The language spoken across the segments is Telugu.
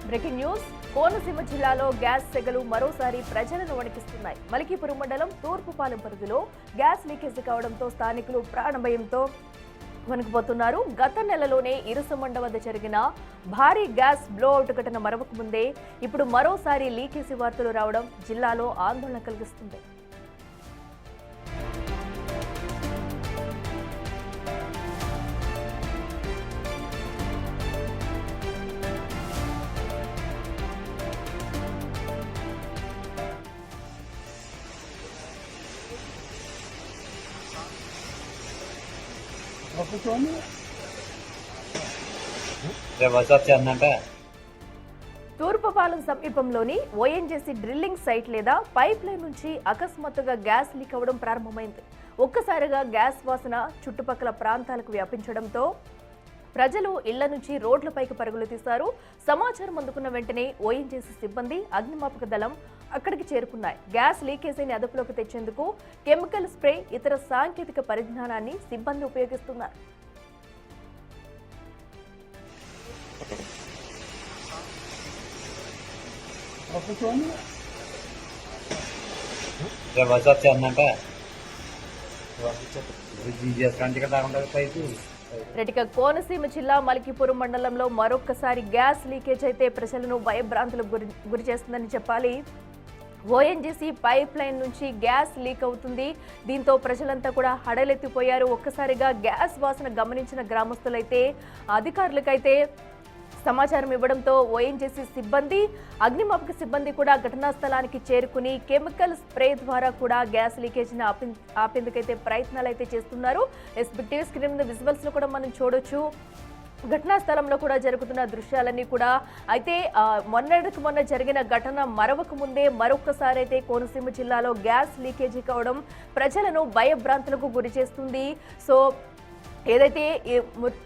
Breaking news. కోనసీమ జిల్లాలో గ్యాస్ సెగలు మరోసారి ప్రజలను వణికిస్తున్నాయి. మలికీపురం మండలం తూర్పుపాలెం పరిధిలో గ్యాస్ లీకేజీ కావడంతో స్థానికులు ప్రాణభయంతో వణికిపోతున్నారు. గత నెలలోనే ఇరుసమండ వద్ద జరిగిన భారీ గ్యాస్ బ్లోఅవుట్ ఘటన మరవక ముందే ఇప్పుడు మరోసారి లీకేజీ వార్తలు రావడం జిల్లాలో ఆందోళన కలిగిస్తుంది. తూర్పుపాలెం సమీపంలోని ఓఎన్జీసీ డ్రిల్లింగ్ సైట్ లేదా పైప్ లైన్ నుంచి అకస్మాత్తుగా గ్యాస్ లీక్ అవ్వడం ప్రారంభమైంది. ఒక్కసారిగా గ్యాస్ వాసన చుట్టుపక్కల ప్రాంతాలకు వ్యాపించడంతో ప్రజలు ఇళ్ల నుంచి రోడ్లపైకి పరుగులు తీశారు. సమాచారం అందుకున్న వెంటనే ఓఎన్జీసీ సిబ్బంది, అగ్నిమాపక దళం అక్కడికి చేరుకున్నాయి. గ్యాస్ లీకేజీని అదుపులోకి తెచ్చేందుకు కెమికల్ స్ప్రే, ఇతర సాంకేతిక పరిజ్ఞానాన్ని సిబ్బంది ఉపయోగిస్తున్నారు. కోనసీమ జిల్లా మలికీపురం మండలంలో మరొక్కసారి గ్యాస్ లీకేజ్ అయితే ప్రజలను భయభ్రాంతులకు గురి చేస్తుందని చెప్పాలి. ఓఎన్జీసీ పైప్ లైన్ నుంచి గ్యాస్ లీక్ అవుతుంది. దీంతో ప్రజలంతా కూడా హడలెత్తిపోయారు. ఒక్కసారిగా గ్యాస్ వాసన గమనించిన గ్రామస్తులైతే అధికారులకైతే సమాచారం ఇవ్వడంతో ఓఎన్జీసీ సిబ్బంది, అగ్నిమాపక సిబ్బంది కూడా ఘటనా స్థలానికి చేరుకుని కెమికల్ స్ప్రే ద్వారా కూడా గ్యాస్ లీకేజీని ఆపేందుకైతే ప్రయత్నాలు అయితే చేస్తున్నారు. టీవీ స్క్రీన్ మీద విజువల్స్ లో కూడా మనం చూడొచ్చు. ఘటనా స్థలంలో కూడా జరుగుతున్న దృశ్యాలన్నీ కూడా. అయితే మొన్న జరిగిన ఘటన మరవక ముందే మరొకసారి అయితే కోనసీమ జిల్లాలో గ్యాస్ లీకేజీ కావడం ప్రజలను భయభ్రాంతులకు గురి చేస్తుంది. సో ఏదైతే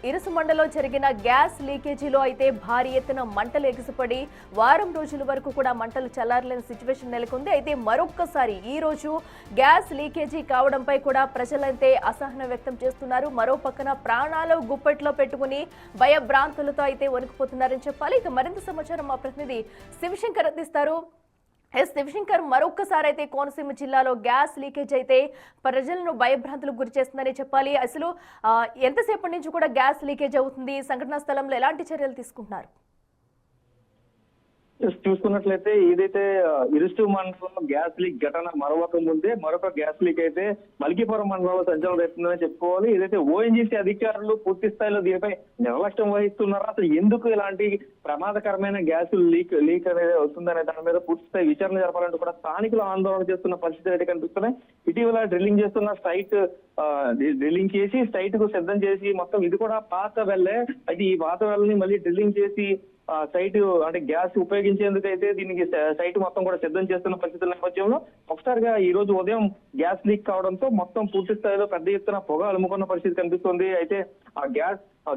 ఇరుసుమండలో జరిగిన గ్యాస్ లీకేజీలో అయితే భారీ ఎత్తున మంటలు ఎగిసిపడి వారం రోజుల వరకు కూడా మంటలు చల్లారలేని సిచ్యువేషన్ నెలకొంది. అయితే మరొక్కసారి ఈ రోజు గ్యాస్ లీకేజీ కావడంపై కూడా ప్రజలైతే అసహనం వ్యక్తం చేస్తున్నారు. మరో పక్కన ప్రాణాలు గుప్పెట్లో పెట్టుకుని భయభ్రాంతులతో అయితే వణికిపోతున్నారని చెప్పాలి. ఇక మరింత సమాచారం మా ప్రతినిధి శివశంకర్ అందిస్తారు. శివశంకర్, మరొక్కసారి అయితే కోనసీమ జిల్లాలో గ్యాస్ లీకేజ్ అయితే ప్రజలను భయభ్రాంతులకు గురి చేస్తుందని చెప్పాలి. అసలు ఎంతసేపటి నుంచి కూడా గ్యాస్ లీకేజ్ అవుతుంది? సంఘటనా స్థలంలో ఎలాంటి చర్యలు తీసుకుంటున్నారు? చూసుకున్నట్లయితే ఏదైతే ఇరుస్టు మండలంలో గ్యాస్ లీక్ ఘటన మరొక ముందే మరొక గ్యాస్ లీక్ అయితే మలికీపురం మండలంలో సంచలనం రేపుతుందని చెప్పుకోవాలి. ఏదైతే ఓఎన్జీసీ అధికారులు పూర్తి స్థాయిలో దీనిపై నిర్లక్ష్యం వహిస్తున్నారో, అసలు ఎందుకు ఇలాంటి ప్రమాదకరమైన గ్యాస్ లీక్ అనేది అవుతుందనే దాని మీద పూర్తి స్థాయి విచారణ జరపాలంటూ కూడా స్థానికులు ఆందోళన చేస్తున్న పరిస్థితులు అయితే కనిపిస్తున్నాయి. ఇటీవల డ్రిల్లింగ్ చేస్తున్న సైట్ డ్రిల్లింగ్ చేసి సైట్ కు సిద్ధం చేసి మొత్తం ఇది కూడా పాత వెల్లే. అయితే ఈ పాత వెల్లని మళ్ళీ డ్రిల్లింగ్ చేసి సైట్ అంటే గ్యాస్ ఉపయోగించేందుకు అయితే దీనికి సైట్ మొత్తం కూడా సిద్ధం చేస్తున్న పరిస్థితుల నేపథ్యంలో ఒకసారిగా ఈ రోజు ఉదయం గ్యాస్ లీక్ కావడంతో మొత్తం పూర్తి స్థాయిలో పెద్ద ఎత్తున పొగ అలుముకున్న పరిస్థితి కనిపిస్తుంది. అయితే ఆ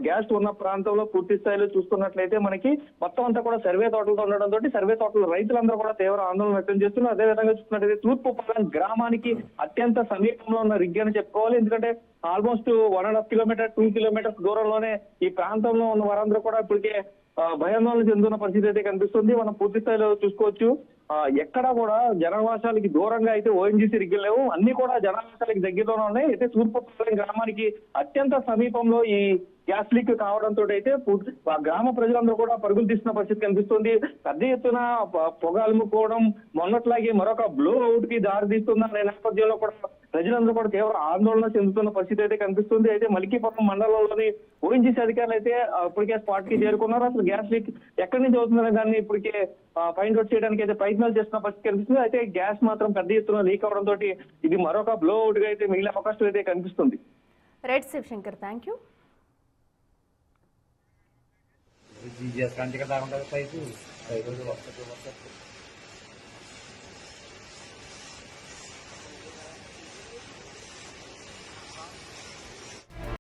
గ్యాస్ ఉన్న ప్రాంతంలో పూర్తి స్థాయిలో చూసుకున్నట్లయితే మనకి మొత్తం అంతా కూడా సర్వే తోటలతో ఉండడంతో సర్వే తోటల రైతులందరూ కూడా తీవ్ర ఆందోళన వ్యక్తం చేస్తున్నారు. అదేవిధంగా చూసుకున్నట్లయితే తూర్పుపాలెం గ్రామానికి అత్యంత సమీపంలో ఉన్న రిగ్ అని చెప్పుకోవాలి. ఎందుకంటే ఆల్మోస్ట్ 1.5 కిలోమీటర్ 2 కిలోమీటర్స్ దూరంలోనే ఈ ప్రాంతంలో ఉన్న వారందరూ కూడా ఇప్పటికే భయాందోళన చెందుతున్న పరిస్థితి అయితే కనిపిస్తుంది. మనం పూర్తి స్థాయిలో చూసుకోవచ్చు. ఎక్కడా కూడా జనవాసాలకి దూరంగా అయితే ఓఎన్జీసీ రిగ్గులు లేవు, అన్ని కూడా జనవాసాలకి దగ్గరలోనే ఉన్నాయి. అయితే తూర్పుపాలెం గ్రామానికి అత్యంత సమీపంలో ఈ గ్యాస్ లీక్ కావడంతో అయితే గ్రామ ప్రజలందరూ కూడా పరుగులు తీస్తున్న పరిస్థితి కనిపిస్తుంది. పెద్ద ఎత్తున పొగ అలుముకోవడం మొన్నట్లాగే మరొక బ్లో అవుట్ కి దారి తీస్తుందనే నేపథ్యంలో కూడా ప్రజలందరూ కూడా తీవ్ర ఆందోళన చెందుతున్న పరిస్థితి అయితే కనిపిస్తుంది. అయితే మలికీపురం మండలంలోని ఓఎన్జీసీ అధికారులు అయితే ఇప్పటికే స్పాట్ కి చేరుకున్నారు. అసలు గ్యాస్ లీక్ ఎక్కడి నుంచి అవుతుందనే దాన్ని ఇప్పటికే ఫైండ్ అవుట్ చేయడానికి అయితే ప్రయత్నాలు చేస్తున్న పరిస్థితి కనిపిస్తుంది. అయితే గ్యాస్ మాత్రం పెద్ద ఎత్తున లీక్ అవడంతో ఇది మరొక బ్లో అవుట్ గా అయితే మిగిలిన అవకాశం అయితే కనిపిస్తుంది. Right Shivashankar, thank you. जी जी